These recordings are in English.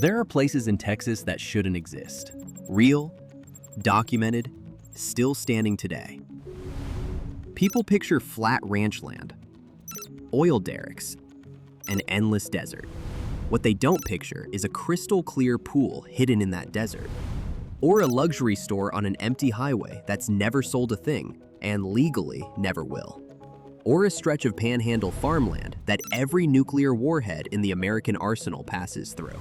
There are places in Texas that shouldn't exist. Real, documented, still standing today. People picture flat ranch land, oil derricks, and endless desert. What they don't picture is a crystal clear pool hidden in that desert, or a luxury store on an empty highway that's never sold a thing and legally never will, or a stretch of Panhandle farmland that every nuclear warhead in the American arsenal passes through.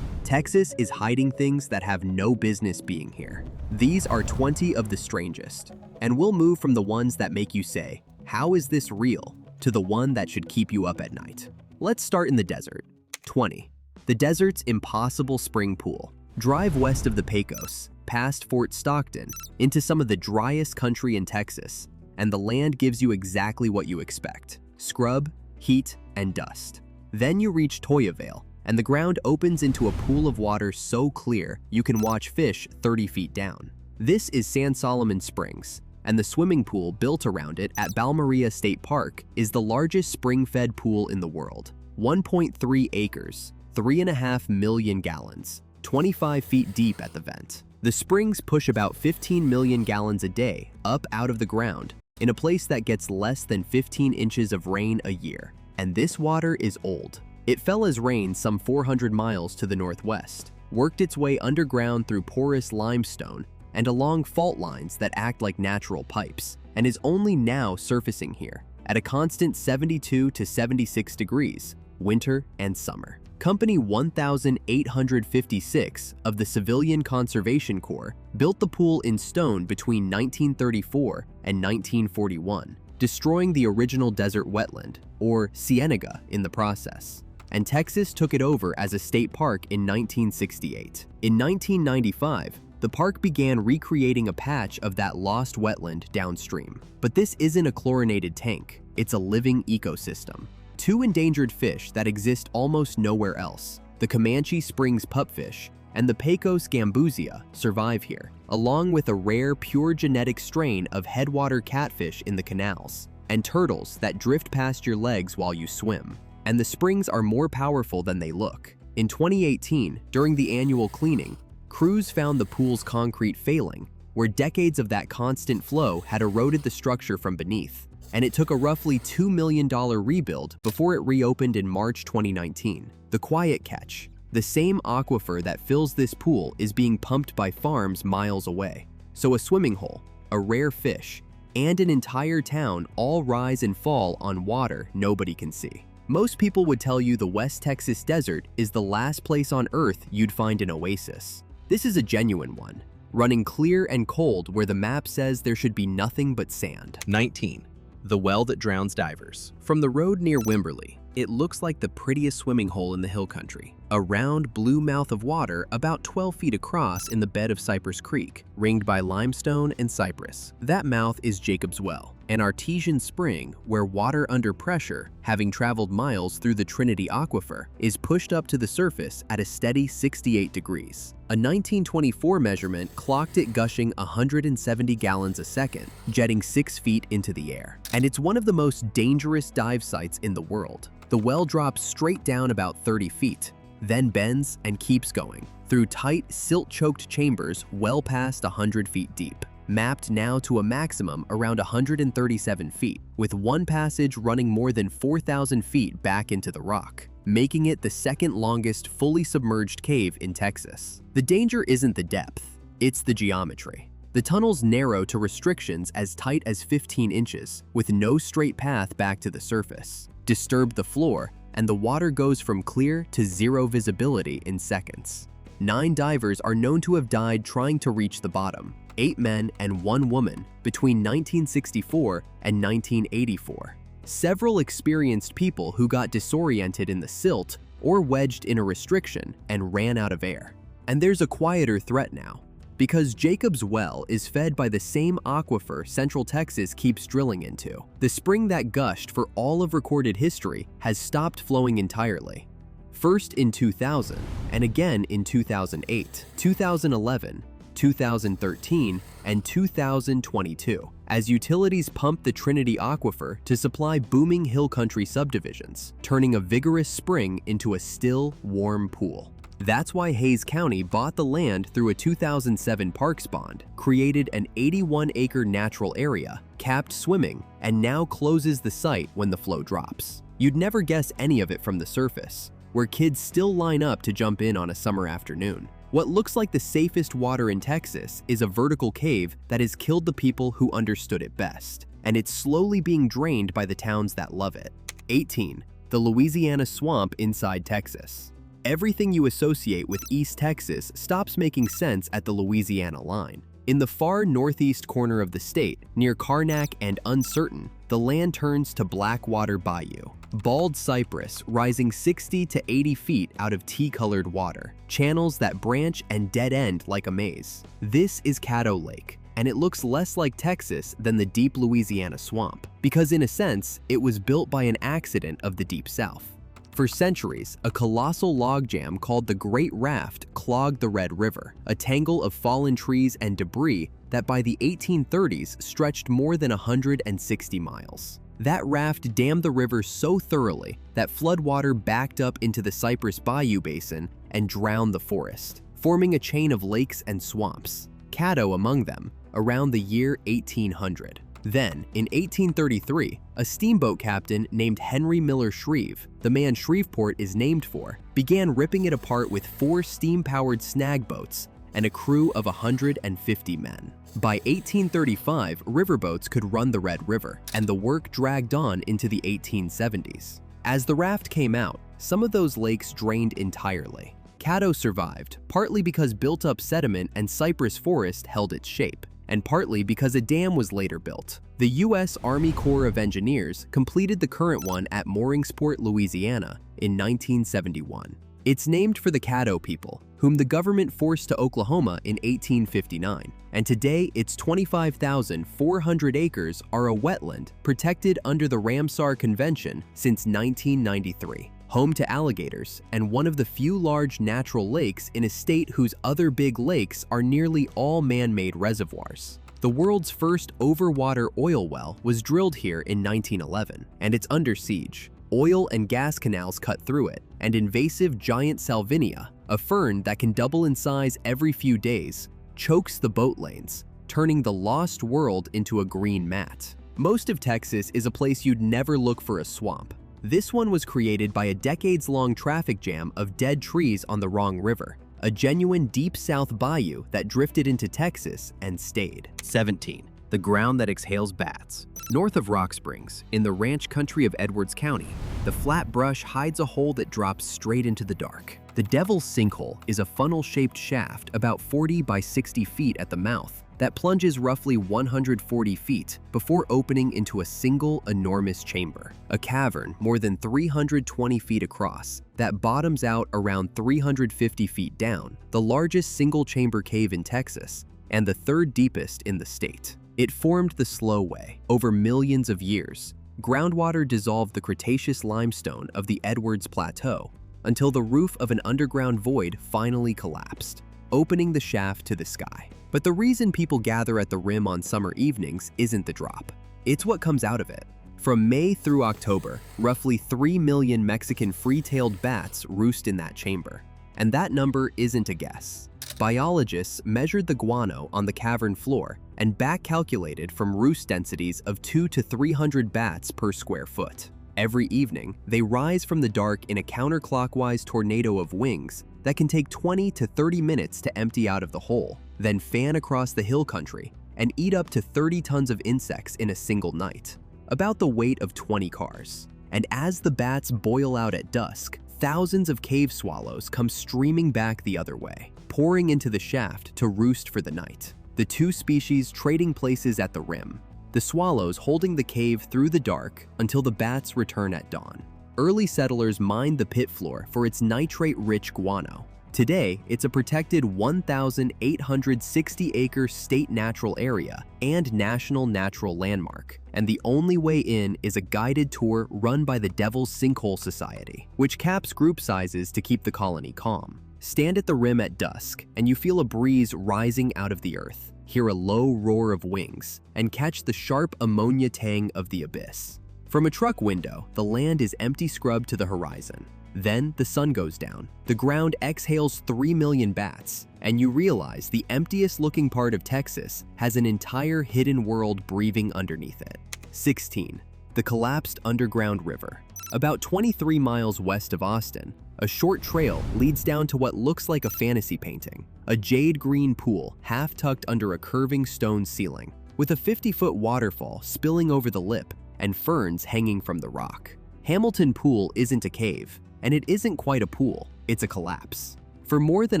Texas is hiding things that have no business being here. These are 20 of the strangest, and we'll move from the ones that make you say, "How is this real?" to the one that should keep you up at night. Let's start in the desert. 20. The desert's impossible spring pool. Drive west of the Pecos, past Fort Stockton, into some of the driest country in Texas, and the land gives you exactly what you expect: scrub, heat, and dust. Then you reach Toyavale, and the ground opens into a pool of water so clear you can watch fish 30 feet down. This is San Solomon Springs, and the swimming pool built around it at Balmeria State Park is the largest spring-fed pool in the world. 1.3 acres, 3.5 million gallons, 25 feet deep at the vent. The springs push about 15 million gallons a day up out of the ground in a place that gets less than 15 inches of rain a year. And this water is old. It fell as rain some 400 miles to the northwest, worked its way underground through porous limestone and along fault lines that act like natural pipes, and is only now surfacing here at a constant 72 to 76 degrees, winter and summer. Company 1856 of the Civilian Conservation Corps built the pool in stone between 1934 and 1941, destroying the original desert wetland, or cienega, in the process. And Texas took it over as a state park in 1968. In 1995, the park began recreating a patch of that lost wetland downstream. But this isn't a chlorinated tank, it's a living ecosystem. Two endangered fish that exist almost nowhere else, the Comanche Springs pupfish and the Pecos gambusia, survive here, along with a rare pure genetic strain of headwater catfish in the canals, and turtles that drift past your legs while you swim. And the springs are more powerful than they look. In 2018, during the annual cleaning, crews found the pool's concrete failing, where decades of that constant flow had eroded the structure from beneath, and it took a roughly $2 million rebuild before it reopened in March 2019. The quiet catch. The same aquifer that fills this pool is being pumped by farms miles away. So a swimming hole, a rare fish, and an entire town all rise and fall on water nobody can see. Most people would tell you the West Texas desert is the last place on Earth you'd find an oasis. This is a genuine one, running clear and cold where the map says there should be nothing but sand. 19. The well that drowns divers. From the road near Wimberley, it looks like the prettiest swimming hole in the hill country. A round blue mouth of water about 12 feet across in the bed of Cypress Creek, ringed by limestone and cypress. That mouth is Jacob's Well, an artesian spring where water under pressure, having traveled miles through the Trinity Aquifer, is pushed up to the surface at a steady 68 degrees. A 1924 measurement clocked it gushing 170 gallons a second, jetting 6 feet into the air. And it's one of the most dangerous dive sites in the world. The well drops straight down about 30 feet, then bends and keeps going through tight, silt-choked chambers well past 100 feet deep, mapped now to a maximum around 137 feet, with one passage running more than 4,000 feet back into the rock, making it the second longest fully submerged cave in Texas. The danger isn't the depth, it's the geometry. The tunnels narrow to restrictions as tight as 15 inches, with no straight path back to the surface. Disturb the floor, and the water goes from clear to zero visibility in seconds. 9 divers are known to have died trying to reach the bottom, 8 men and 1 woman between 1964 and 1984. Several experienced people who got disoriented in the silt or wedged in a restriction and ran out of air. And there's a quieter threat now, because Jacob's Well is fed by the same aquifer Central Texas keeps drilling into. The spring that gushed for all of recorded history has stopped flowing entirely. First in 2000, and again in 2008, 2011, 2013, and 2022, as utilities pumped the Trinity Aquifer to supply booming hill country subdivisions, turning a vigorous spring into a still, warm pool. That's why Hays County bought the land through a 2007 parks bond, created an 81-acre natural area, capped swimming, and now closes the site when the flow drops. You'd never guess any of it from the surface, where kids still line up to jump in on a summer afternoon. What looks like the safest water in Texas is a vertical cave that has killed the people who understood it best, and it's slowly being drained by the towns that love it. 18. The Louisiana Swamp inside Texas. Everything you associate with East Texas stops making sense at the Louisiana line. In the far northeast corner of the state, near Karnak and Uncertain, the land turns to Blackwater Bayou. Bald cypress rising 60 to 80 feet out of tea-colored water, channels that branch and dead-end like a maze. This is Caddo Lake, and it looks less like Texas than the deep Louisiana swamp, because in a sense, it was built by an accident of the Deep South. For centuries, a colossal logjam called the Great Raft clogged the Red River, a tangle of fallen trees and debris that by the 1830s stretched more than 160 miles. That raft dammed the river so thoroughly that floodwater backed up into the Cypress Bayou Basin and drowned the forest, forming a chain of lakes and swamps, Caddo among them, around the year 1800. Then, in 1833, a steamboat captain named Henry Miller Shreve, the man Shreveport is named for, began ripping it apart with 4 steam-powered snag boats and a crew of 150 men. By 1835, riverboats could run the Red River, and the work dragged on into the 1870s. As the raft came out, some of those lakes drained entirely. Caddo survived, partly because built-up sediment and cypress forest held its shape, and partly because a dam was later built. The U.S. Army Corps of Engineers completed the current one at Mooringsport, Louisiana in 1971. It's named for the Caddo people, whom the government forced to Oklahoma in 1859, and today its 25,400 acres are a wetland protected under the Ramsar Convention since 1993. Home to alligators, and one of the few large natural lakes in a state whose other big lakes are nearly all man-made reservoirs. The world's first overwater oil well was drilled here in 1911, and it's under siege. Oil and gas canals cut through it, and invasive giant salvinia, a fern that can double in size every few days, chokes the boat lanes, turning the lost world into a green mat. Most of Texas is a place you'd never look for a swamp. This one was created by a decades-long traffic jam of dead trees on the wrong river, a genuine deep south bayou that drifted into Texas and stayed. 17. The ground that exhales bats. North of Rock Springs, in the ranch country of Edwards County, the flat brush hides a hole that drops straight into the dark. The Devil's Sinkhole is a funnel-shaped shaft about 40 by 60 feet at the mouth that plunges roughly 140 feet before opening into a single enormous chamber, a cavern more than 320 feet across that bottoms out around 350 feet down, the largest single-chamber cave in Texas and the 3rd deepest in the state. It formed the slow way. Over millions of years, groundwater dissolved the Cretaceous limestone of the Edwards Plateau until the roof of an underground void finally collapsed, opening the shaft to the sky. But the reason people gather at the rim on summer evenings isn't the drop. It's what comes out of it. From May through October, roughly 3 million Mexican free-tailed bats roost in that chamber. And that number isn't a guess. Biologists measured the guano on the cavern floor and back-calculated from roost densities of 200 to 300 bats per square foot. Every evening, they rise from the dark in a counterclockwise tornado of wings that can take 20 to 30 minutes to empty out of the hole, then fan across the hill country and eat up to 30 tons of insects in a single night, about the weight of 20 cars. And as the bats boil out at dusk, thousands of cave swallows come streaming back the other way, pouring into the shaft to roost for the night. The two species trading places at the rim, the swallows holding the cave through the dark until the bats return at dawn. Early settlers mined the pit floor for its nitrate-rich guano. Today, it's a protected 1,860-acre state natural area and national natural landmark, and the only way in is a guided tour run by the Devil's Sinkhole Society, which caps group sizes to keep the colony calm. Stand at the rim at dusk, and you feel a breeze rising out of the earth, hear a low roar of wings, and catch the sharp ammonia tang of the abyss. From a truck window, the land is empty scrub to the horizon. Then the sun goes down. The ground exhales 3 million bats, and you realize the emptiest looking part of Texas has an entire hidden world breathing underneath it. 16. The collapsed underground river. About 23 miles west of Austin, a short trail leads down to what looks like a fantasy painting, a jade green pool half tucked under a curving stone ceiling, with a 50-foot waterfall spilling over the lip and ferns hanging from the rock. Hamilton Pool isn't a cave, and it isn't quite a pool, it's a collapse. For more than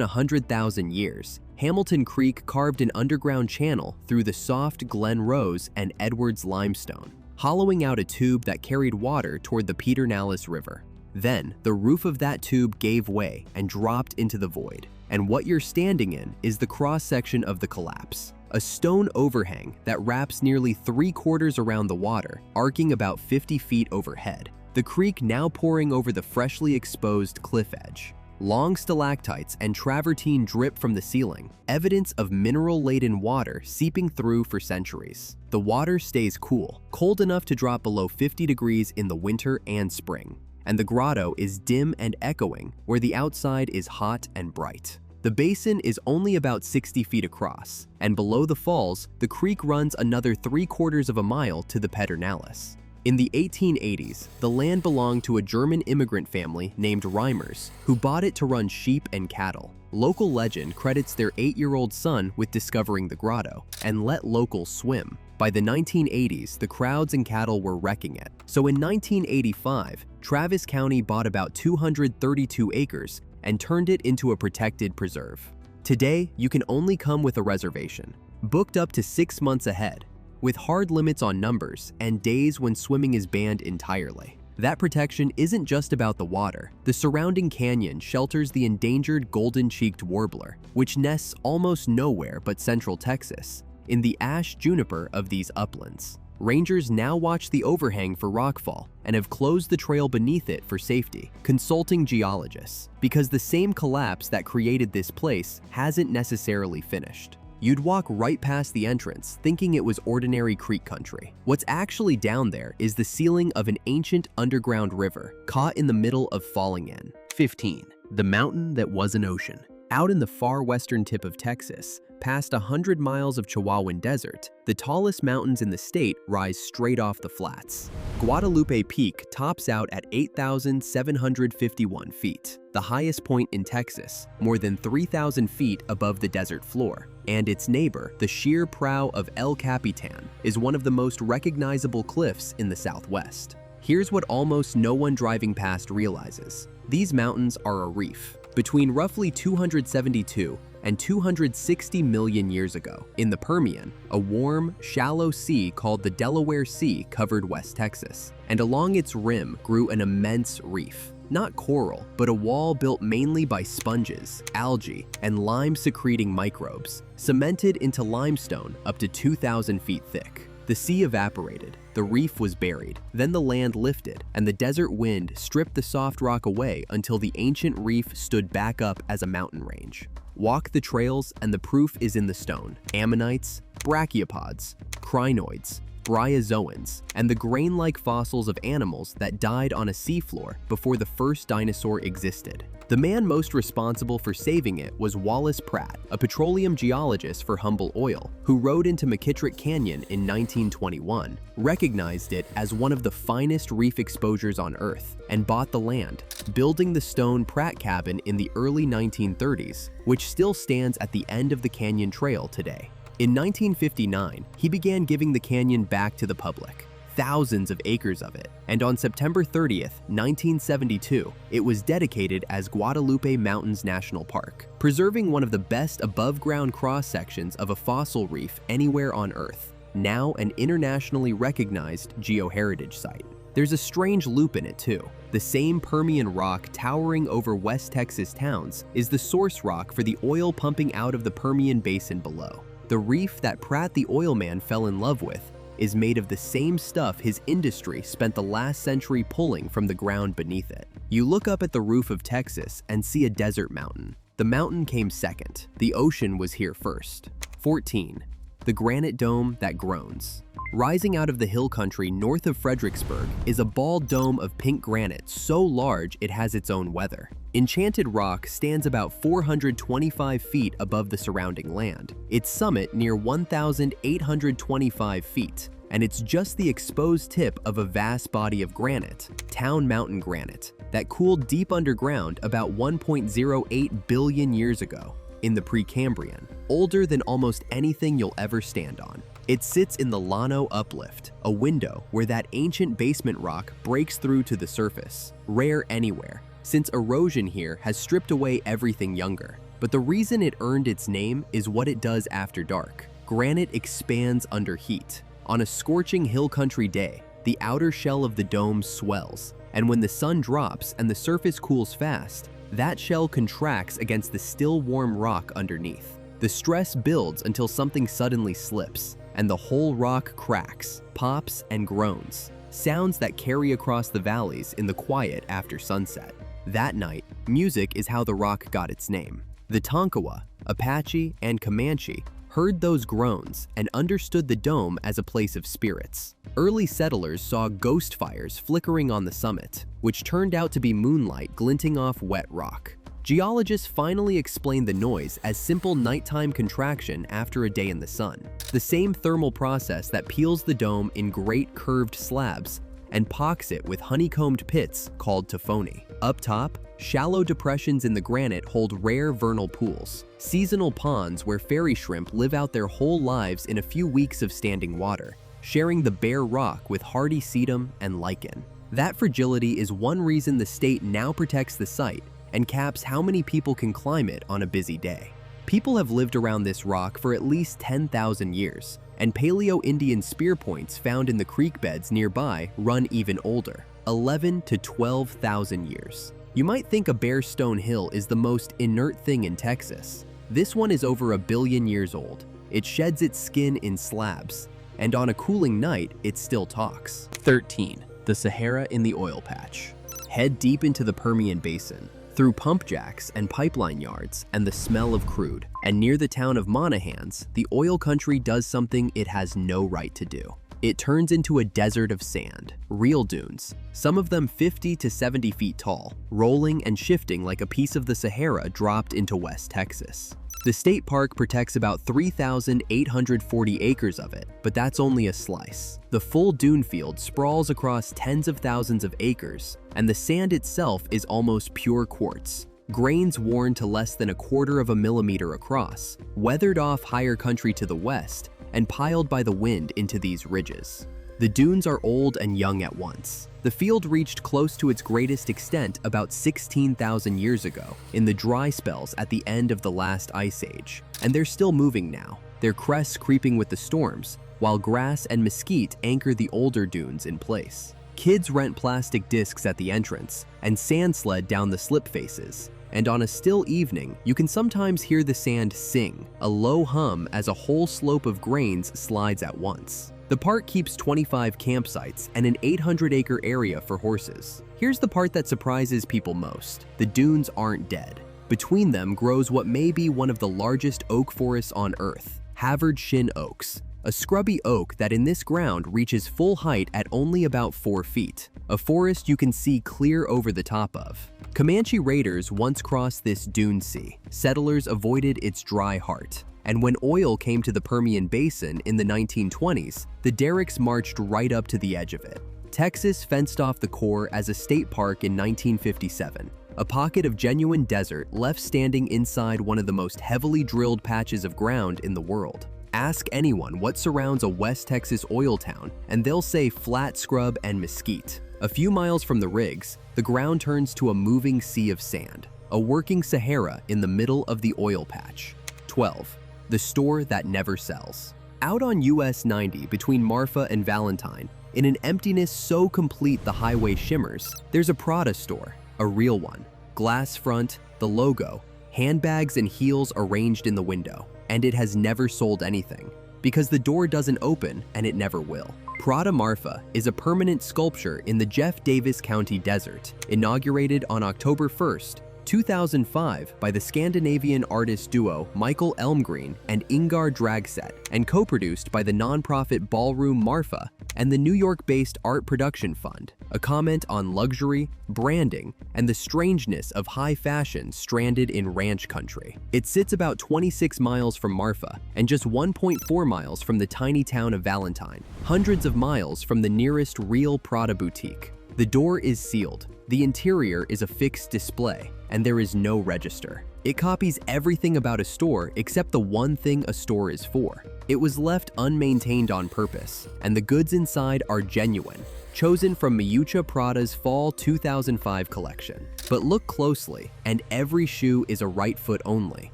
100,000 years, Hamilton Creek carved an underground channel through the soft Glen Rose and Edwards limestone, hollowing out a tube that carried water toward the Pedernales River. Then, the roof of that tube gave way and dropped into the void, and what you're standing in is the cross-section of the collapse, a stone overhang that wraps nearly 3/4 around the water, arcing about 50 feet overhead, the creek now pouring over the freshly exposed cliff edge. Long stalactites and travertine drip from the ceiling, evidence of mineral-laden water seeping through for centuries. The water stays cool, cold enough to drop below 50 degrees in the winter and spring, and the grotto is dim and echoing where the outside is hot and bright. The basin is only about 60 feet across, and below the falls, the creek runs another 3/4 of a mile to the Pedernales. In the 1880s, the land belonged to a German immigrant family named Reimers, who bought it to run sheep and cattle. Local legend credits their 8-year-old son with discovering the grotto and let locals swim. By the 1980s, the crowds and cattle were wrecking it. So in 1985, Travis County bought about 232 acres and turned it into a protected preserve. Today, you can only come with a reservation, booked up to 6 months ahead, with hard limits on numbers and days when swimming is banned entirely. That protection isn't just about the water. The surrounding canyon shelters the endangered golden-cheeked warbler, which nests almost nowhere but central Texas, in the ash juniper of these uplands. Rangers now watch the overhang for rockfall and have closed the trail beneath it for safety, consulting geologists, because the same collapse that created this place hasn't necessarily finished. You'd walk right past the entrance, thinking it was ordinary creek country. What's actually down there is the ceiling of an ancient underground river, caught in the middle of falling in. 15. The mountain that was an ocean. Out in the far western tip of Texas, past 100 miles of Chihuahuan Desert, the tallest mountains in the state rise straight off the flats. Guadalupe Peak tops out at 8,751 feet, the highest point in Texas, more than 3,000 feet above the desert floor. And its neighbor, the sheer prow of El Capitan, is one of the most recognizable cliffs in the Southwest. Here's what almost no one driving past realizes. These mountains are a reef. Between roughly 272 and 260 million years ago, in the Permian, a warm, shallow sea called the Delaware Sea covered West Texas, and along its rim grew an immense reef. Not coral, but a wall built mainly by sponges, algae, and lime-secreting microbes, cemented into limestone up to 2,000 feet thick. The sea evaporated, the reef was buried, then the land lifted, and the desert wind stripped the soft rock away until the ancient reef stood back up as a mountain range. Walk the trails and the proof is in the stone. Ammonites, brachiopods, crinoids, bryozoans, and the grain-like fossils of animals that died on a seafloor before the first dinosaur existed. The man most responsible for saving it was Wallace Pratt, a petroleum geologist for Humboldt Oil, who rode into McKittrick Canyon in 1921, recognized it as one of the finest reef exposures on Earth, and bought the land, building the stone Pratt cabin in the early 1930s, which still stands at the end of the canyon trail today. In 1959, he began giving the canyon back to the public, thousands of acres of it, and on September 30th, 1972, it was dedicated as Guadalupe Mountains National Park, preserving one of the best above-ground cross-sections of a fossil reef anywhere on Earth, now an internationally recognized geoheritage site. There's a strange loop in it too. The same Permian rock towering over West Texas towns is the source rock for the oil pumping out of the Permian Basin below. The reef that Pratt the oil man fell in love with is made of the same stuff his industry spent the last century pulling from the ground beneath it. You look up at the roof of Texas and see a desert mountain. The mountain came second. The ocean was here first. 14. The granite dome that groans. Rising out of the hill country north of Fredericksburg is a bald dome of pink granite so large it has its own weather. Enchanted Rock stands about 425 feet above the surrounding land, its summit near 1,825 feet, and it's just the exposed tip of a vast body of granite, Town Mountain granite, that cooled deep underground about 1.08 billion years ago in the Precambrian, older than almost anything you'll ever stand on. It sits in the Llano Uplift, a window where that ancient basement rock breaks through to the surface, rare anywhere, since erosion here has stripped away everything younger. But the reason it earned its name is what it does after dark. Granite expands under heat. On a scorching hill country day, the outer shell of the dome swells, and when the sun drops and the surface cools fast, that shell contracts against the still warm rock underneath. The stress builds until something suddenly slips, and the whole rock cracks, pops, and groans, sounds that carry across the valleys in the quiet after sunset. That night, music is how the rock got its name. The Tonkawa, Apache, and Comanche heard those groans and understood the dome as a place of spirits. Early settlers saw ghost fires flickering on the summit, which turned out to be moonlight glinting off wet rock. Geologists finally explained the noise as simple nighttime contraction after a day in the sun, the same thermal process that peels the dome in great curved slabs and pocks it with honeycombed pits called tophony. Up top, shallow depressions in the granite hold rare vernal pools, seasonal ponds where fairy shrimp live out their whole lives in a few weeks of standing water, sharing the bare rock with hardy sedum and lichen. That fragility is one reason the state now protects the site and caps how many people can climb it on a busy day. People have lived around this rock for at least 10,000 years, and Paleo-Indian spear points found in the creek beds nearby run even older, 11 to 12,000 years. You might think a bare stone hill is the most inert thing in Texas. This one is over 1 billion years old. It sheds its skin in slabs, and on a cooling night, it still talks. 13. The Sahara in the oil patch. Head deep into the Permian Basin, through pump jacks and pipeline yards and the smell of crude, and near the town of Monahans, the oil country does something it has no right to do. It turns into a desert of sand, real dunes, some of them 50 to 70 feet tall, rolling and shifting like a piece of the Sahara dropped into West Texas. The state park protects about 3,840 acres of it, but that's only a slice. The full dune field sprawls across tens of thousands of acres, and the sand itself is almost pure quartz, grains worn to less than 1/4 of a millimeter across, weathered off higher country to the west, and piled by the wind into these ridges. The dunes are old and young at once. The field reached close to its greatest extent about 16,000 years ago, in the dry spells at the end of the last ice age. And they're still moving now, their crests creeping with the storms, while grass and mesquite anchor the older dunes in place. Kids rent plastic discs at the entrance and sand sled down the slip faces. And on a still evening, you can sometimes hear the sand sing, a low hum as a whole slope of grains slides at once. The park keeps 25 campsites and an 800-acre area for horses. Here's the part that surprises people most. The dunes aren't dead. Between them grows what may be one of the largest oak forests on Earth, Havard shin oaks, a scrubby oak that in this ground reaches full height at only about 4 feet, a forest you can see clear over the top of. Comanche raiders once crossed this dune sea. Settlers avoided its dry heart. And when oil came to the Permian Basin in the 1920s, the derricks marched right up to the edge of it. Texas fenced off the core as a state park in 1957, a pocket of genuine desert left standing inside one of the most heavily drilled patches of ground in the world. Ask anyone what surrounds a West Texas oil town, and they'll say flat scrub and mesquite. A few miles from the rigs, the ground turns to a moving sea of sand, a working Sahara in the middle of the oil patch. 12. The store that never sells. Out on US 90 between Marfa and Valentine, in an emptiness so complete the highway shimmers, there's a Prada store, a real one. Glass front, the logo, handbags and heels arranged in the window, and it has never sold anything, because the door doesn't open and it never will. Prada Marfa is a permanent sculpture in the Jeff Davis County Desert, inaugurated on October 1st, 2005 by the Scandinavian artist duo Michael Elmgreen and Ingar Dragset, and co-produced by the nonprofit Ballroom Marfa and the New York-based Art Production Fund, a comment on luxury, branding, and the strangeness of high fashion stranded in ranch country. It sits about 26 miles from Marfa and just 1.4 miles from the tiny town of Valentine, hundreds of miles from the nearest real Prada boutique. The door is sealed, the interior is a fixed display, and there is no register. It copies everything about a store except the one thing a store is for. It was left unmaintained on purpose, and the goods inside are genuine, chosen from Miuccia Prada's Fall 2005 collection. But look closely, and every shoe is a right foot only,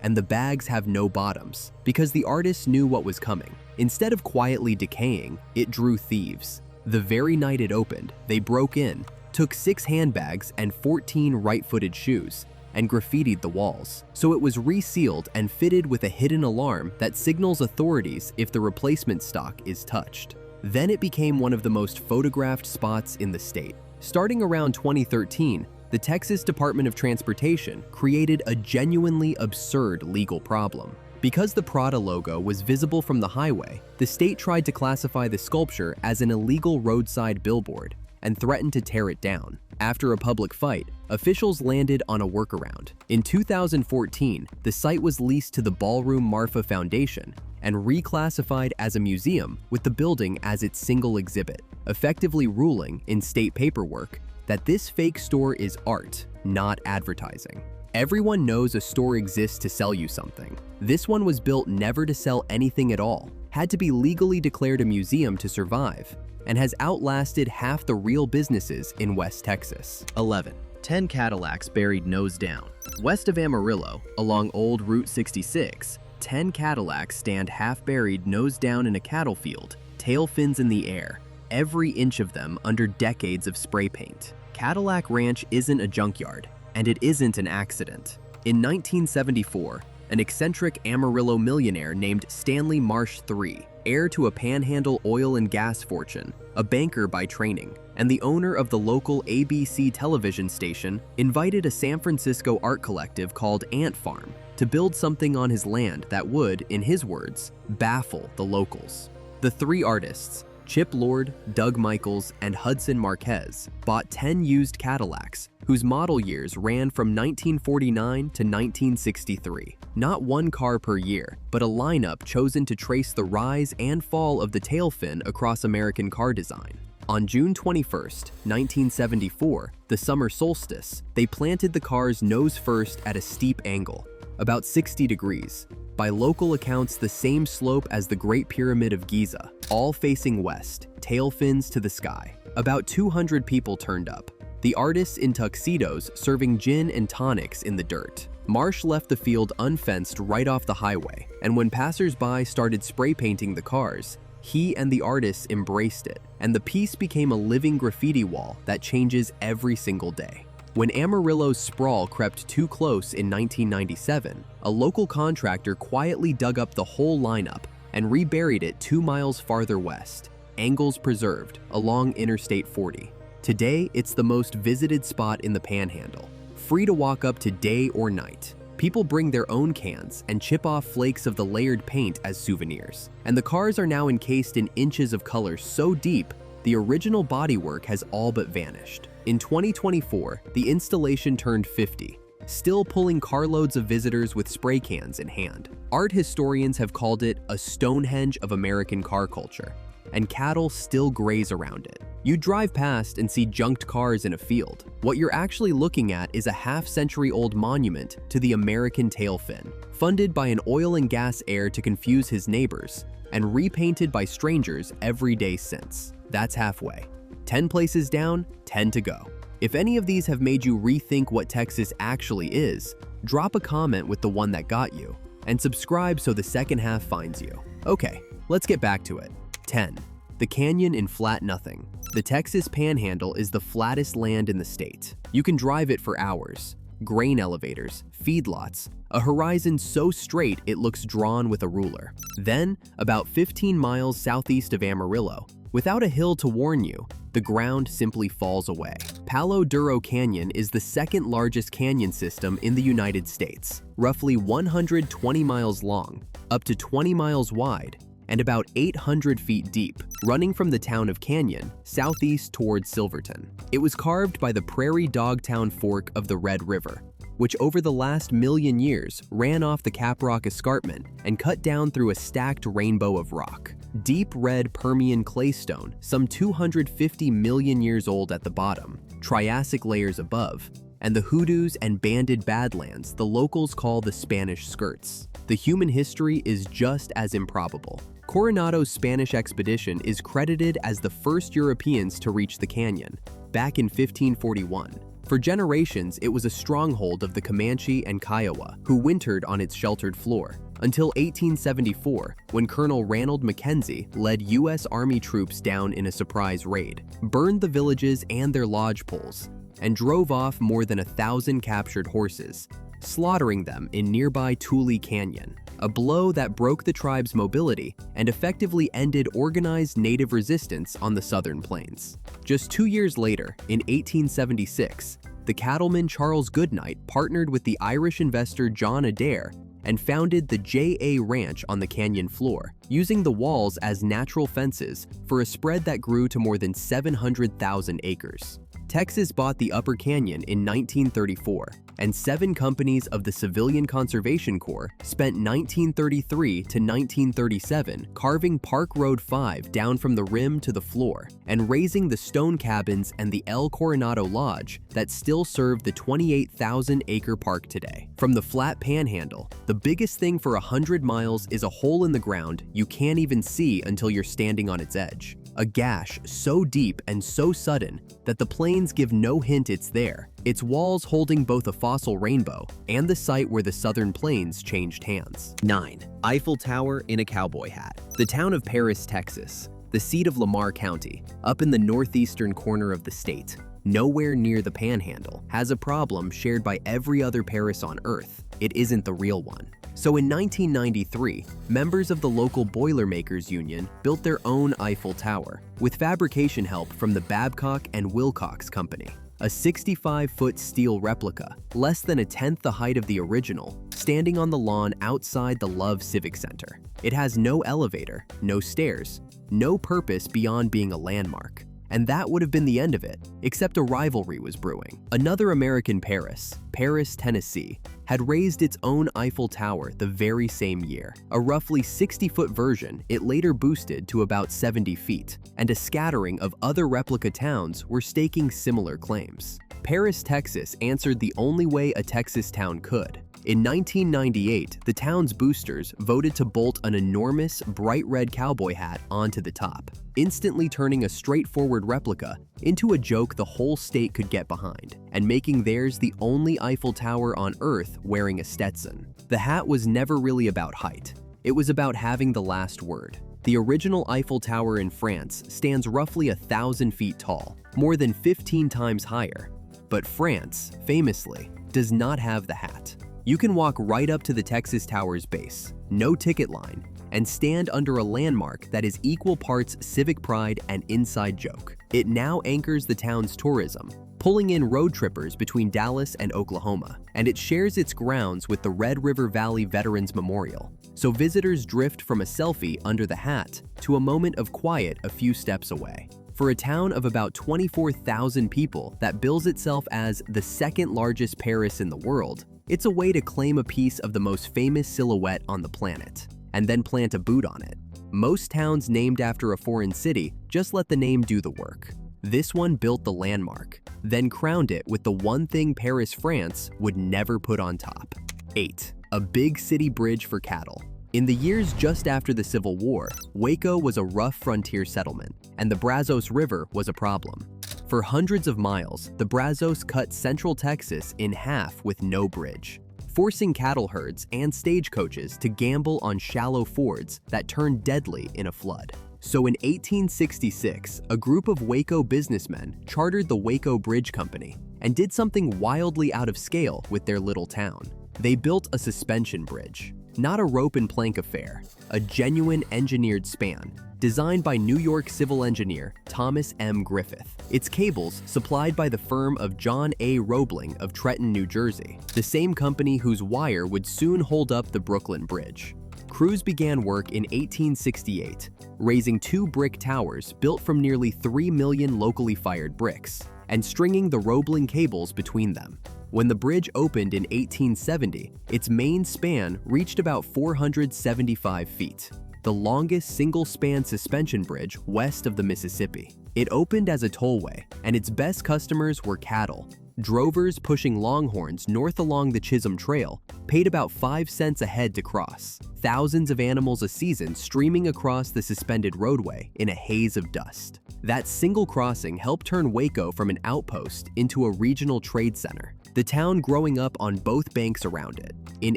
and the bags have no bottoms, because the artist knew what was coming. Instead of quietly decaying, it drew thieves. The very night it opened, they broke in, took 6 handbags and 14 right-footed shoes, and graffitied the walls. So it was resealed and fitted with a hidden alarm that signals authorities if the replacement stock is touched. Then it became one of the most photographed spots in the state. Starting around 2013, the Texas Department of Transportation created a genuinely absurd legal problem. Because the Prada logo was visible from the highway, the state tried to classify the sculpture as an illegal roadside billboard and threatened to tear it down. After a public fight, officials landed on a workaround. In 2014, the site was leased to the Ballroom Marfa Foundation and reclassified as a museum with the building as its single exhibit, effectively ruling in state paperwork that this fake store is art, not advertising. Everyone knows a store exists to sell you something. This one was built never to sell anything at all, had to be legally declared a museum to survive, and has outlasted half the real businesses in West Texas. 11. 10 Cadillacs buried nose down. West of Amarillo, along Old Route 66, 10 Cadillacs stand half-buried nose down in a cattle field, tail fins in the air, every inch of them under decades of spray paint. Cadillac Ranch isn't a junkyard, and it isn't an accident. In 1974, an eccentric Amarillo millionaire named Stanley Marsh III, heir to a Panhandle oil and gas fortune, a banker by training, and the owner of the local ABC television station, invited a San Francisco art collective called Ant Farm to build something on his land that would, in his words, baffle the locals. The 3 artists, Chip Lord, Doug Michaels, and Hudson Marquez, bought 10 used Cadillacs, whose model years ran from 1949 to 1963. Not one car per year, but a lineup chosen to trace the rise and fall of the tail fin across American car design. On June 21, 1974, the summer solstice, they planted the cars nose first at a steep angle, about 60 degrees, by local accounts the same slope as the Great Pyramid of Giza, all facing west, tail fins to the sky. About 200 people turned up, the artists in tuxedos serving gin and tonics in the dirt. Marsh left the field unfenced right off the highway, and when passers-by started spray painting the cars, he and the artists embraced it, and the piece became a living graffiti wall that changes every single day. When Amarillo's sprawl crept too close in 1997, a local contractor quietly dug up the whole lineup and reburied it 2 miles farther west, angles preserved, along Interstate 40. Today, it's the most visited spot in the Panhandle, free to walk up to day or night. People bring their own cans and chip off flakes of the layered paint as souvenirs, and the cars are now encased in inches of color so deep, the original bodywork has all but vanished. In 2024, the installation turned 50, still pulling carloads of visitors with spray cans in hand. Art historians have called it a Stonehenge of American car culture, and cattle still graze around it. You drive past and see junked cars in a field. What you're actually looking at is a half-century-old monument to the American tail fin, funded by an oil and gas heir to confuse his neighbors, and repainted by strangers every day since. That's halfway. 10 places down, 10 to go. If any of these have made you rethink what Texas actually is, drop a comment with the one that got you, and subscribe so the second half finds you. Okay, let's get back to it. 10. The canyon in flat nothing. The Texas Panhandle is the flattest land in the state. You can drive it for hours. Grain elevators, feedlots, a horizon so straight it looks drawn with a ruler. Then, about 15 miles southeast of Amarillo, Without a hill to warn you, the ground simply falls away. Palo Duro Canyon is the second largest canyon system in the United States, roughly 120 miles long, up to 20 miles wide, and about 800 feet deep, running from the town of Canyon southeast towards Silverton. It was carved by the Prairie Dogtown Fork of the Red River, which over the last million years ran off the Caprock Escarpment and cut down through a stacked rainbow of rock. Deep red Permian claystone, some 250 million years old at the bottom, Triassic layers above, and the hoodoos and banded badlands the locals call the Spanish Skirts. The human history is just as improbable. Coronado's Spanish expedition is credited as the first Europeans to reach the canyon, back in 1541. For generations, it was a stronghold of the Comanche and Kiowa, who wintered on its sheltered floor, until 1874, when Colonel Ranald Mackenzie led U.S. Army troops down in a surprise raid, burned the villages and their lodge poles, and drove off more than 1,000 captured horses, slaughtering them in nearby Tule Canyon, a blow that broke the tribe's mobility and effectively ended organized native resistance on the southern plains. Just 2 years later, in 1876, the cattleman Charles Goodnight partnered with the Irish investor John Adair and founded the J.A. Ranch on the canyon floor, using the walls as natural fences for a spread that grew to more than 700,000 acres. Texas bought the Upper Canyon in 1934, and 7 companies of the Civilian Conservation Corps spent 1933 to 1937 carving Park Road 5 down from the rim to the floor and raising the stone cabins and the El Coronado Lodge that still serve the 28,000-acre park today. From the flat Panhandle, the biggest thing for 100 miles is a hole in the ground you can't even see until you're standing on its edge. A gash so deep and so sudden that the plains give no hint it's there, its walls holding both a fossil rainbow and the site where the southern plains changed hands. 9. Eiffel Tower in a cowboy hat. The town of Paris, Texas, the seat of Lamar County, up in the northeastern corner of the state, nowhere near the Panhandle, has a problem shared by every other Paris on Earth. It isn't the real one. So in 1993, members of the local Boilermakers Union built their own Eiffel Tower, with fabrication help from the Babcock and Wilcox Company. A 65-foot steel replica, less than a tenth the height of the original, standing on the lawn outside the Love Civic Center. It has no elevator, no stairs, no purpose beyond being a landmark. And that would have been the end of it, except a rivalry was brewing. Another American Paris, Tennessee, had raised its own Eiffel Tower the very same year. A roughly 60-foot version it later boosted to about 70 feet, and a scattering of other replica towns were staking similar claims. Paris, Texas answered the only way a Texas town could. In 1998, the town's boosters voted to bolt an enormous, bright red cowboy hat onto the top, instantly turning a straightforward replica into a joke the whole state could get behind, and making theirs the only Eiffel Tower on Earth wearing a Stetson. The hat was never really about height. It was about having the last word. The original Eiffel Tower in France stands roughly 1,000 feet tall, more than 15 times higher. But France, famously, does not have the hat. You can walk right up to the Texas Tower's base, no ticket line, and stand under a landmark that is equal parts civic pride and inside joke. It now anchors the town's tourism, pulling in road trippers between Dallas and Oklahoma, and it shares its grounds with the Red River Valley Veterans Memorial. So visitors drift from a selfie under the hat to a moment of quiet a few steps away. For a town of about 24,000 people that bills itself as the second largest Paris in the world, it's a way to claim a piece of the most famous silhouette on the planet, and then plant a boot on it. Most towns named after a foreign city just let the name do the work. This one built the landmark, then crowned it with the one thing Paris, France would never put on top. 8. A big city bridge for cattle. In the years just after the Civil War, Waco was a rough frontier settlement, and the Brazos River was a problem. For hundreds of miles, the Brazos cut central Texas in half with no bridge, forcing cattle herds and stagecoaches to gamble on shallow fords that turned deadly in a flood. So in 1866, a group of Waco businessmen chartered the Waco Bridge Company and did something wildly out of scale with their little town. They built a suspension bridge. Not a rope and plank affair, a genuine engineered span, designed by New York civil engineer Thomas M. Griffith. Its cables supplied by the firm of John A. Roebling of Trenton, New Jersey, the same company whose wire would soon hold up the Brooklyn Bridge. Crews began work in 1868, raising 2 brick towers built from nearly 3 million locally fired bricks, and stringing the Roebling cables between them. When the bridge opened in 1870, its main span reached about 475 feet, the longest single-span suspension bridge west of the Mississippi. It opened as a tollway, and its best customers were cattle. Drovers pushing longhorns north along the Chisholm Trail paid about 5 cents a head to cross, thousands of animals a season streaming across the suspended roadway in a haze of dust. That single crossing helped turn Waco from an outpost into a regional trade center, the town growing up on both banks around it. In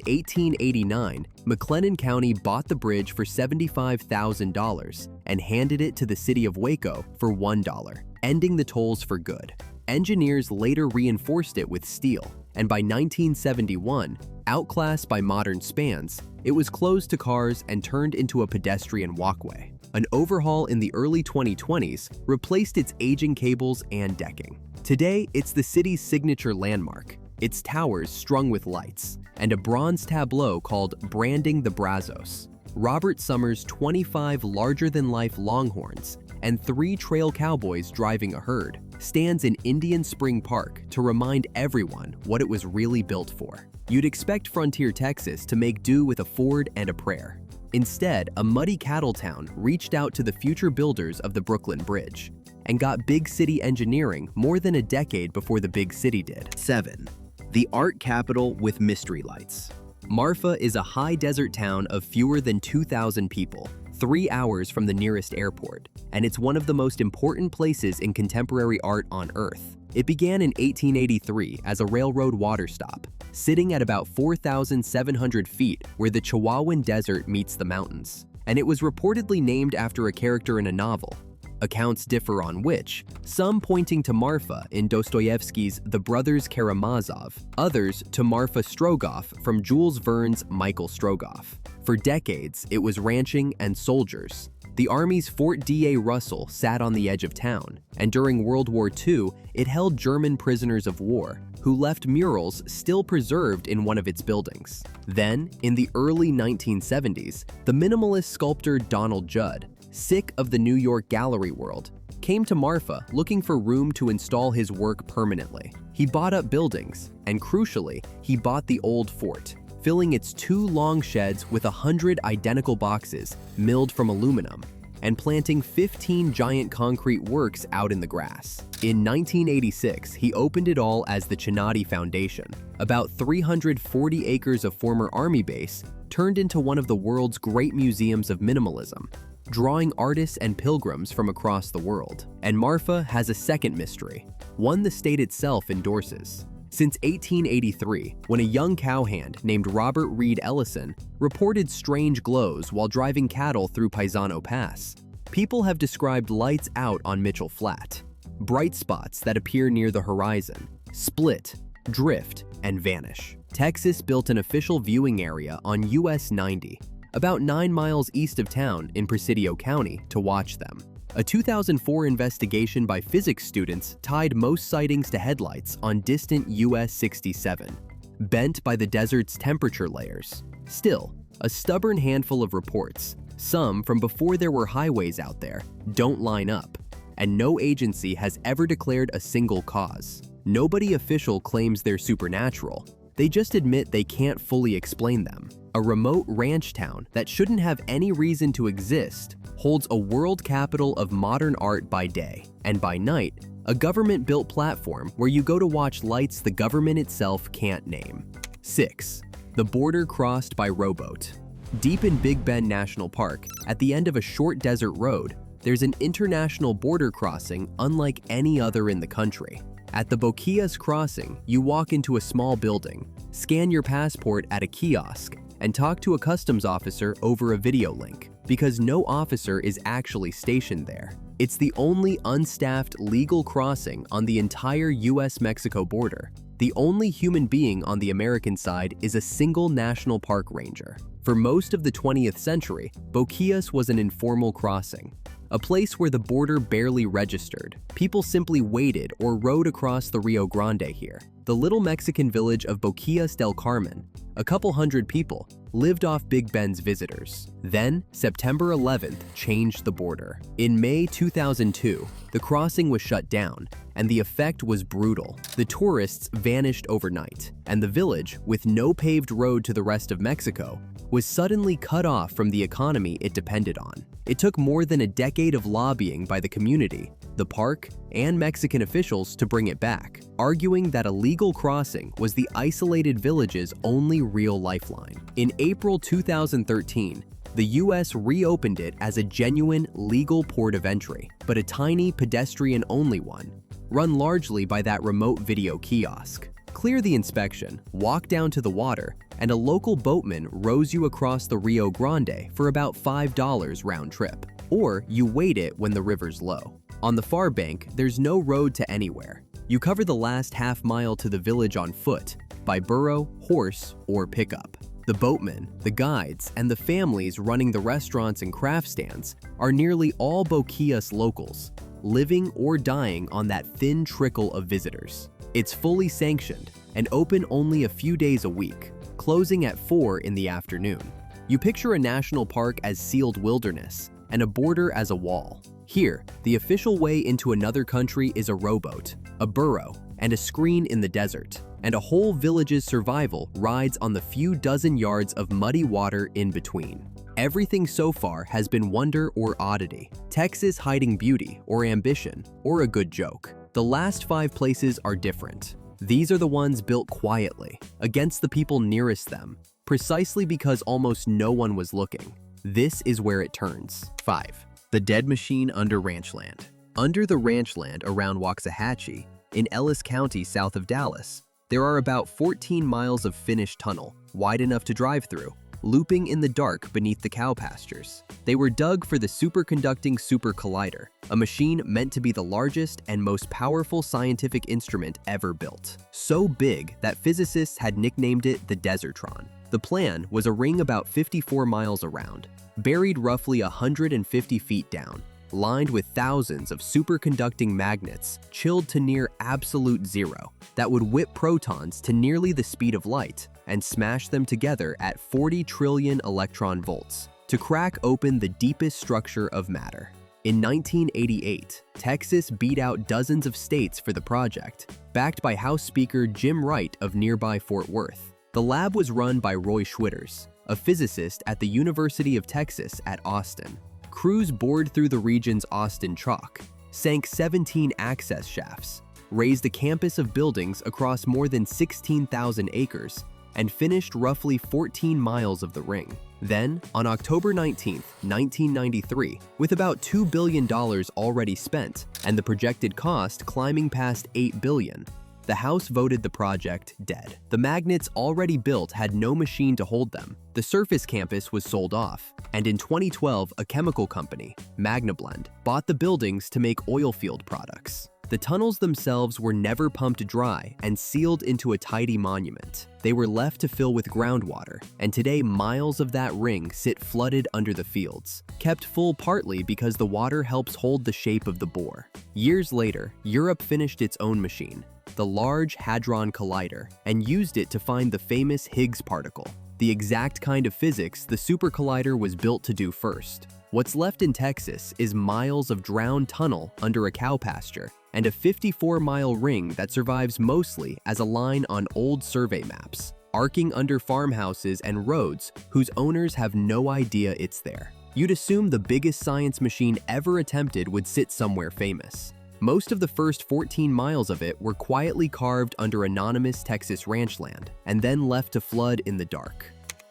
1889, McLennan County bought the bridge for $75,000 and handed it to the city of Waco for $1, ending the tolls for good. Engineers later reinforced it with steel, and by 1971, outclassed by modern spans, it was closed to cars and turned into a pedestrian walkway. An overhaul in the early 2020s replaced its aging cables and decking. Today, it's the city's signature landmark, its towers strung with lights, and a bronze tableau called Branding the Brazos. Robert Summers' 25 larger-than-life longhorns and 3 trail cowboys driving a herd stands in Indian Spring Park to remind everyone what it was really built for. You'd expect frontier Texas to make do with a Ford and a prayer. Instead, a muddy cattle town reached out to the future builders of the Brooklyn Bridge and got big city engineering more than a decade before the big city did. 7. The art capital with mystery lights. Marfa is a high desert town of fewer than 2,000 people, 3 hours from the nearest airport, and it's one of the most important places in contemporary art on Earth. It began in 1883 as a railroad water stop, sitting at about 4,700 feet where the Chihuahuan Desert meets the mountains, and it was reportedly named after a character in a novel. Accounts differ on which, some pointing to Marfa in Dostoevsky's The Brothers Karamazov, others to Marfa Strogoff from Jules Verne's Michael Strogoff. For decades, it was ranching and soldiers. The Army's Fort D.A. Russell sat on the edge of town, and during World War II, it held German prisoners of war, who left murals still preserved in one of its buildings. Then, in the early 1970s, the minimalist sculptor Donald Judd, sick of the New York gallery world, came to Marfa looking for room to install his work permanently. He bought up buildings, and crucially, he bought the old fort, filling its 2 long sheds with 100 identical boxes milled from aluminum, and planting 15 giant concrete works out in the grass. In 1986, he opened it all as the Chinati Foundation, about 340 acres of former Army base turned into one of the world's great museums of minimalism, drawing artists and pilgrims from across the world. And Marfa has a second mystery, one the state itself endorses. Since 1883, when a young cowhand named Robert Reed Ellison reported strange glows while driving cattle through Paisano Pass, people have described lights out on Mitchell Flat, bright spots that appear near the horizon, split, drift, and vanish. Texas built an official viewing area on US 90, about 9 miles east of town in Presidio County, to watch them. A 2004 investigation by physics students tied most sightings to headlights on distant US 67, bent by the desert's temperature layers. Still, a stubborn handful of reports, some from before there were highways out there, don't line up, and no agency has ever declared a single cause. Nobody official claims they're supernatural. They just admit they can't fully explain them. A remote ranch town that shouldn't have any reason to exist holds a world capital of modern art by day, and by night, a government-built platform where you go to watch lights the government itself can't name. 6. The border crossed by rowboat. Deep in Big Bend National Park, at the end of a short desert road, there's an international border crossing unlike any other in the country. At the Boquillas crossing, you walk into a small building, scan your passport at a kiosk, and talk to a customs officer over a video link, because no officer is actually stationed there. It's the only unstaffed legal crossing on the entire US-Mexico border, The only human being on the American side is a single national park ranger. For most of the 20th century, Boquillas was an informal crossing, a place where the border barely registered. People simply waited or rode across the Rio Grande here. The little Mexican village of Boquillas del Carmen, a couple hundred people, lived off Big Ben's visitors. Then, September 11th changed the border. In May 2002, the crossing was shut down, and the effect was brutal. The tourists vanished overnight, and the village, with no paved road to the rest of Mexico, was suddenly cut off from the economy it depended on. It took more than a decade of lobbying by the community, the park, and Mexican officials to bring it back, arguing that a legal crossing was the isolated village's only real lifeline. In April 2013, the US reopened it as a genuine legal port of entry, but a tiny pedestrian-only one, run largely by that remote video kiosk. Clear the inspection, walk down to the water, and a local boatman rows you across the Rio Grande for about $5 round trip. Or you wait it when the river's low. On the far bank, there's no road to anywhere. You cover the last half mile to the village on foot, by burro, horse, or pickup. The boatmen, the guides, and the families running the restaurants and craft stands are nearly all Boquillas locals, living or dying on that thin trickle of visitors. It's fully sanctioned and open only a few days a week, closing at 4 in the afternoon. You picture a national park as sealed wilderness and a border as a wall. Here, the official way into another country is a rowboat, a burro, and a screen in the desert, and a whole village's survival rides on the few dozen yards of muddy water in between. Everything so far has been wonder or oddity, Texas hiding beauty or ambition, or a good joke. The last 5 places are different. These are the ones built quietly, against the people nearest them, precisely because almost no one was looking. This is where it turns. 5. The Dead Machine under ranchland. Under the ranchland around Waxahachie, in Ellis County south of Dallas, there are about 14 miles of finished tunnel, wide enough to drive through, looping in the dark beneath the cow pastures. They were dug for the Superconducting Super Collider, a machine meant to be the largest and most powerful scientific instrument ever built. So big that physicists had nicknamed it the Desertron. The plan was a ring about 54 miles around, buried roughly 150 feet down, lined with thousands of superconducting magnets chilled to near absolute zero that would whip protons to nearly the speed of light and smash them together at 40 trillion electron volts to crack open the deepest structure of matter. In 1988, Texas beat out dozens of states for the project, backed by House Speaker Jim Wright of nearby Fort Worth. The lab was run by Roy Schwitters, a physicist at the University of Texas at Austin. Crews bored through the region's Austin Chalk, sank 17 access shafts, raised a campus of buildings across more than 16,000 acres, and finished roughly 14 miles of the ring. Then, on October 19, 1993, with about $2 billion already spent and the projected cost climbing past $8 billion, the House voted the project dead. The magnets already built had no machine to hold them. The surface campus was sold off, and in 2012, a chemical company, Magnablend, bought the buildings to make oil field products. The tunnels themselves were never pumped dry and sealed into a tidy monument. They were left to fill with groundwater, and today miles of that ring sit flooded under the fields, kept full partly because the water helps hold the shape of the bore. Years later, Europe finished its own machine, the Large Hadron Collider, and used it to find the famous Higgs particle, the exact kind of physics the Super Collider was built to do first. What's left in Texas is miles of drowned tunnel under a cow pasture and a 54-mile ring that survives mostly as a line on old survey maps, arcing under farmhouses and roads whose owners have no idea it's there. You'd assume the biggest science machine ever attempted would sit somewhere famous. Most of the first 14 miles of it were quietly carved under anonymous Texas ranch land and then left to flood in the dark.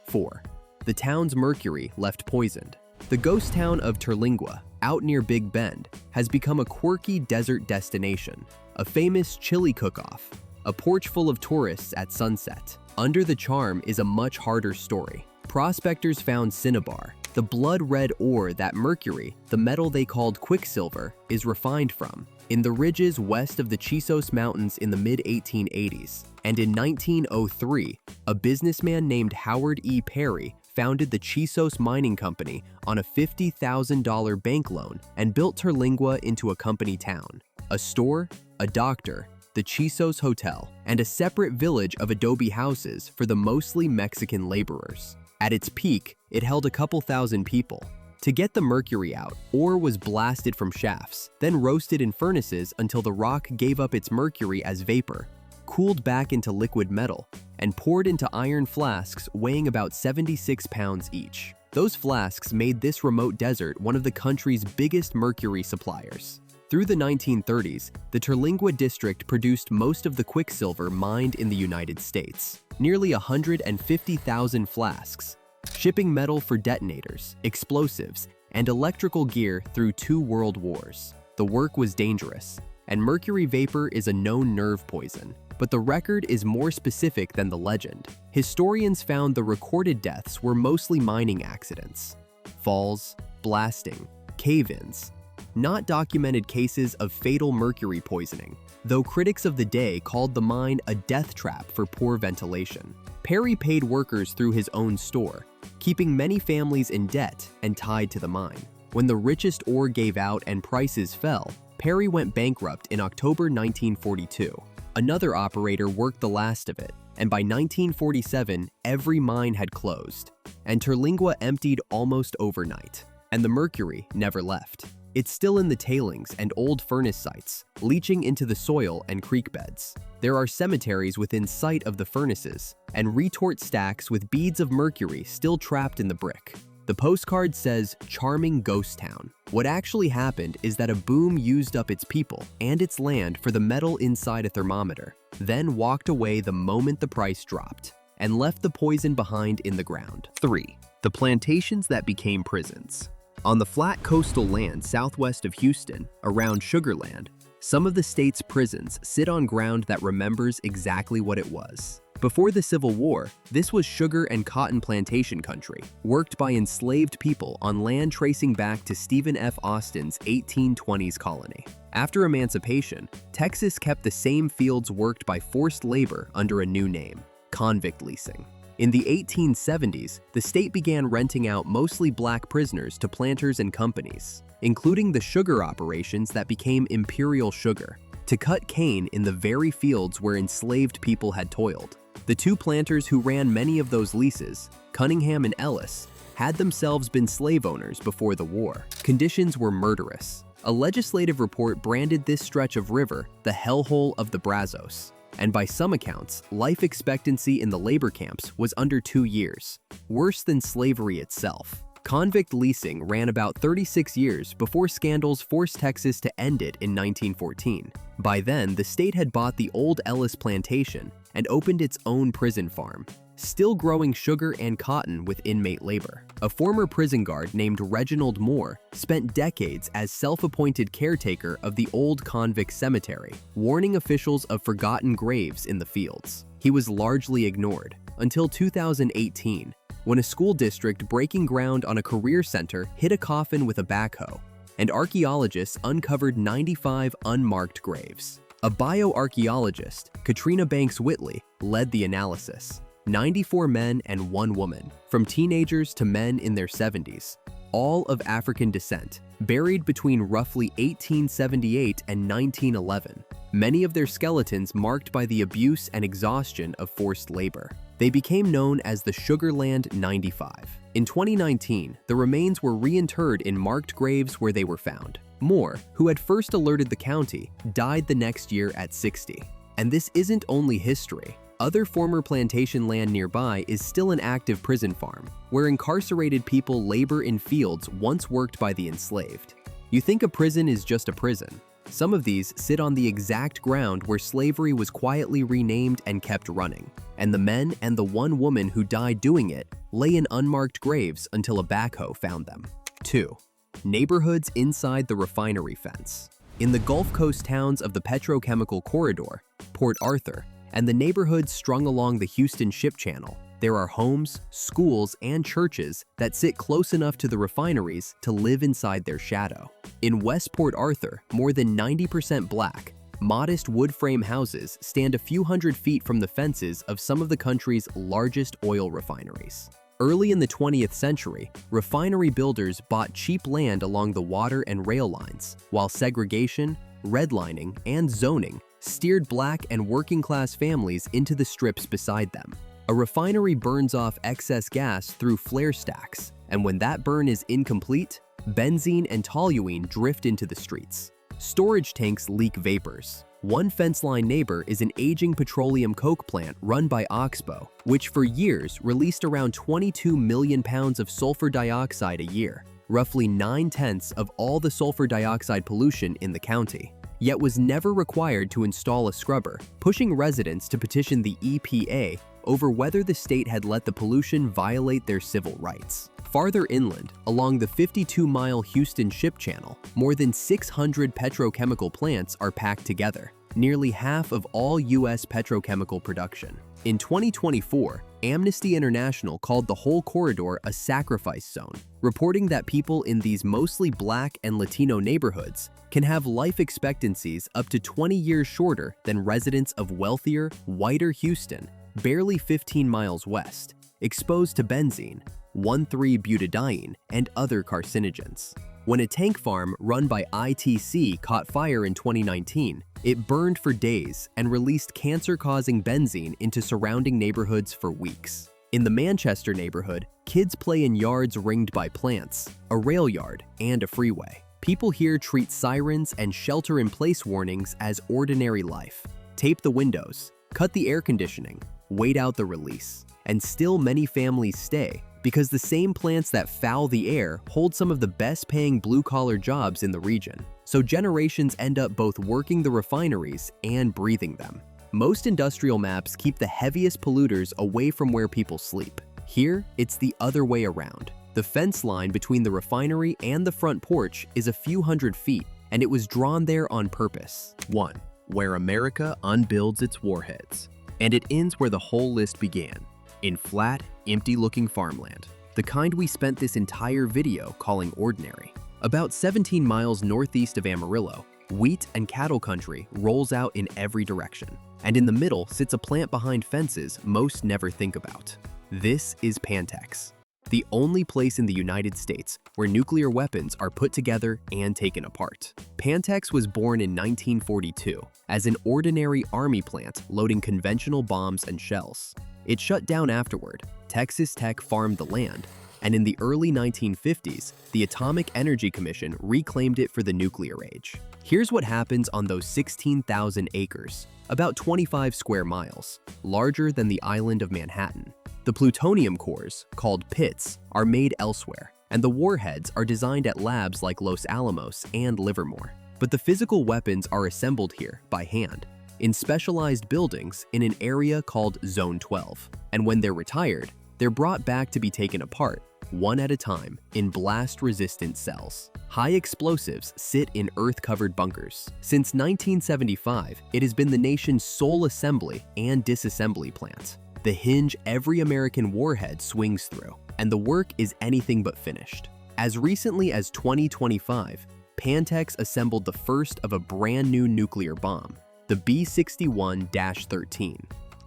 4. The town's mercury left poisoned. The ghost town of Terlingua, out near Big Bend, has become a quirky desert destination, a famous chili cook-off, a porch full of tourists at sunset. Under the charm is a much harder story. Prospectors found cinnabar, the blood-red ore that mercury, the metal they called quicksilver, is refined from. in the ridges west of the Chisos Mountains in the mid-1880s. And in 1903, a businessman named Howard E. Perry founded the Chisos Mining Company on a $50,000 bank loan and built Terlingua into a company town. A store, a doctor, the Chisos Hotel, and a separate village of adobe houses for the mostly Mexican laborers. At its peak, it held a couple thousand people. To get the mercury out, ore was blasted from shafts, then roasted in furnaces until the rock gave up its mercury as vapor, cooled back into liquid metal, and poured into iron flasks weighing about 76 pounds each. Those flasks made this remote desert one of the country's biggest mercury suppliers. Through the 1930s, the Terlingua district produced most of the quicksilver mined in the United States, nearly 150,000 flasks, shipping metal for detonators, explosives, and electrical gear through 2 world wars. The work was dangerous, and mercury vapor is a known nerve poison. But the record is more specific than the legend. Historians found the recorded deaths were mostly mining accidents, falls, blasting, cave-ins, not documented cases of fatal mercury poisoning, though critics of the day called the mine a death trap for poor ventilation. Perry paid workers through his own store, keeping many families in debt and tied to the mine. When the richest ore gave out and prices fell, Perry went bankrupt in October 1942. Another operator worked the last of it, and by 1947, every mine had closed, and Terlingua emptied almost overnight, and the mercury never left. It's still in the tailings and old furnace sites, leaching into the soil and creek beds. There are cemeteries within sight of the furnaces, and retort stacks with beads of mercury still trapped in the brick. The postcard says, "Charming Ghost Town." What actually happened is that a boom used up its people and its land for the metal inside a thermometer, then walked away the moment the price dropped, and left the poison behind in the ground. 3. The plantations that became prisons. On the flat coastal land southwest of Houston, around Sugarland, some of the state's prisons sit on ground that remembers exactly what it was. Before the Civil War, this was sugar and cotton plantation country, worked by enslaved people on land tracing back to Stephen F. Austin's 1820s colony. After emancipation, Texas kept the same fields worked by forced labor under a new name, convict leasing. In the 1870s, the state began renting out mostly black prisoners to planters and companies, including the sugar operations that became Imperial Sugar, to cut cane in the very fields where enslaved people had toiled. The 2 planters who ran many of those leases, Cunningham and Ellis, had themselves been slave owners before the war. Conditions were murderous. A legislative report branded this stretch of river the hellhole of the Brazos, and by some accounts, life expectancy in the labor camps was under 2 years, worse than slavery itself. Convict leasing ran about 36 years before scandals forced Texas to end it in 1914. By then, the state had bought the old Ellis plantation and opened its own prison farm, still growing sugar and cotton with inmate labor. A former prison guard named Reginald Moore spent decades as self-appointed caretaker of the old convict cemetery, warning officials of forgotten graves in the fields. He was largely ignored until 2018, when a school district breaking ground on a career center hit a coffin with a backhoe, and archaeologists uncovered 95 unmarked graves. A bioarchaeologist, Katrina Banks Whitley, led the analysis. 94 men and 1 woman, from teenagers to men in their 70s, all of African descent, buried between roughly 1878 and 1911, many of their skeletons marked by the abuse and exhaustion of forced labor. They became known as the Sugarland 95. In 2019, the remains were reinterred in marked graves where they were found. Moore, who had first alerted the county, died the next year at 60. And this isn't only history. Other former plantation land nearby is still an active prison farm, where incarcerated people labor in fields once worked by the enslaved. You think a prison is just a prison. Some of these sit on the exact ground where slavery was quietly renamed and kept running, and the men and the 1 woman who died doing it lay in unmarked graves until a backhoe found them. 2. Neighborhoods inside the refinery fence. In the Gulf Coast towns of the petrochemical corridor, Port Arthur, and the neighborhoods strung along the Houston Ship Channel, There are homes, schools, and churches that sit close enough to the refineries to live inside their shadow. In West Port Arthur, more than 90% black, modest wood frame houses stand a few hundred feet from the fences of some of the country's largest oil refineries. Early in the 20th century, refinery builders bought cheap land along the water and rail lines, while segregation, redlining, and zoning steered black and working-class families into the strips beside them. A refinery burns off excess gas through flare stacks, and when that burn is incomplete, benzene and toluene drift into the streets. Storage tanks leak vapors. One fence-line neighbor is an aging petroleum coke plant run by Oxbow, which for years released around 22 million pounds of sulfur dioxide a year, roughly 9/10 of all the sulfur dioxide pollution in the county, yet was never required to install a scrubber, pushing residents to petition the EPA over whether the state had let the pollution violate their civil rights. Farther inland, along the 52-mile Houston Ship Channel, more than 600 petrochemical plants are packed together, nearly half of all U.S. petrochemical production. In 2024, Amnesty International called the whole corridor a sacrifice zone, reporting that people in these mostly Black and Latino neighborhoods can have life expectancies up to 20 years shorter than residents of wealthier, whiter Houston, barely 15 miles west, exposed to benzene, 1,3-butadiene, and other carcinogens. When a tank farm run by ITC caught fire in 2019, it burned for days and released cancer-causing benzene into surrounding neighborhoods for weeks. In the Manchester neighborhood, kids play in yards ringed by plants, a rail yard, and a freeway. People here treat sirens and shelter-in-place warnings as ordinary life. Tape the windows, cut the air conditioning, wait out the release. And still many families stay because the same plants that foul the air hold some of the best-paying blue-collar jobs in the region. So generations end up both working the refineries and breathing them. Most industrial maps keep the heaviest polluters away from where people sleep. Here, it's the other way around. The fence line between the refinery and the front porch is a few hundred feet, and it was drawn there on purpose. 1. Where America unbuilds its warheads. And it ends where the whole list began, in flat, empty-looking farmland, the kind we spent this entire video calling ordinary. About 17 miles northeast of Amarillo, wheat and cattle country rolls out in every direction, and in the middle sits a plant behind fences most never think about. This is Pantex, the only place in the United States where nuclear weapons are put together and taken apart. Pantex was born in 1942 as an ordinary army plant loading conventional bombs and shells. It shut down afterward. Texas Tech farmed the land, and in the early 1950s, the Atomic Energy Commission reclaimed it for the nuclear age. Here's what happens on those 16,000 acres, about 25 square miles, larger than the island of Manhattan. The plutonium cores, called pits, are made elsewhere, and the warheads are designed at labs like Los Alamos and Livermore. But the physical weapons are assembled here by hand, in specialized buildings in an area called Zone 12. And when they're retired, they're brought back to be taken apart, one at a time, in blast-resistant cells. High explosives sit in earth-covered bunkers. Since 1975, it has been the nation's sole assembly and disassembly plant, the hinge every American warhead swings through, and the work is anything but finished. As recently as 2025, Pantex assembled the first of a brand new nuclear bomb, the B-61-13.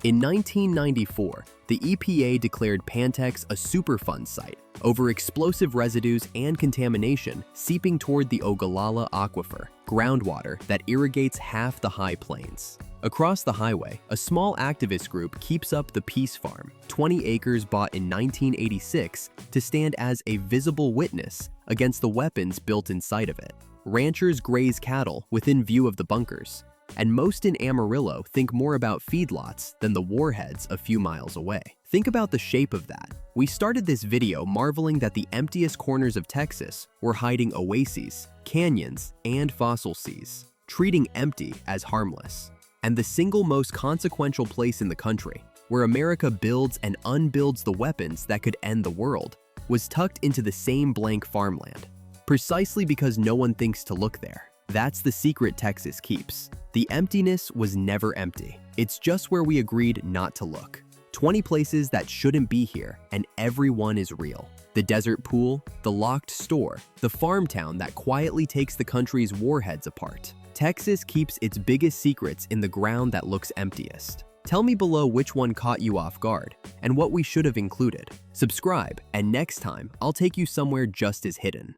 In 1994, the EPA declared Pantex a Superfund site over explosive residues and contamination seeping toward the Ogallala Aquifer, groundwater that irrigates half the high plains. Across the highway, a small activist group keeps up the Peace Farm, 20 acres bought in 1986 to stand as a visible witness against the weapons built inside of it. Ranchers graze cattle within view of the bunkers, and most in Amarillo think more about feedlots than the warheads a few miles away. Think about the shape of that. We started this video marveling that the emptiest corners of Texas were hiding oases, canyons, and fossil seas, treating empty as harmless. And the single most consequential place in the country, where America builds and unbuilds the weapons that could end the world, was tucked into the same blank farmland, precisely because no one thinks to look there. That's the secret Texas keeps. The emptiness was never empty. It's just where we agreed not to look. 20 places that shouldn't be here, and every one is real. The desert pool, the locked store, the farm town that quietly takes the country's warheads apart. Texas keeps its biggest secrets in the ground that looks emptiest. Tell me below which one caught you off guard and what we should have included. Subscribe, and next time I'll take you somewhere just as hidden.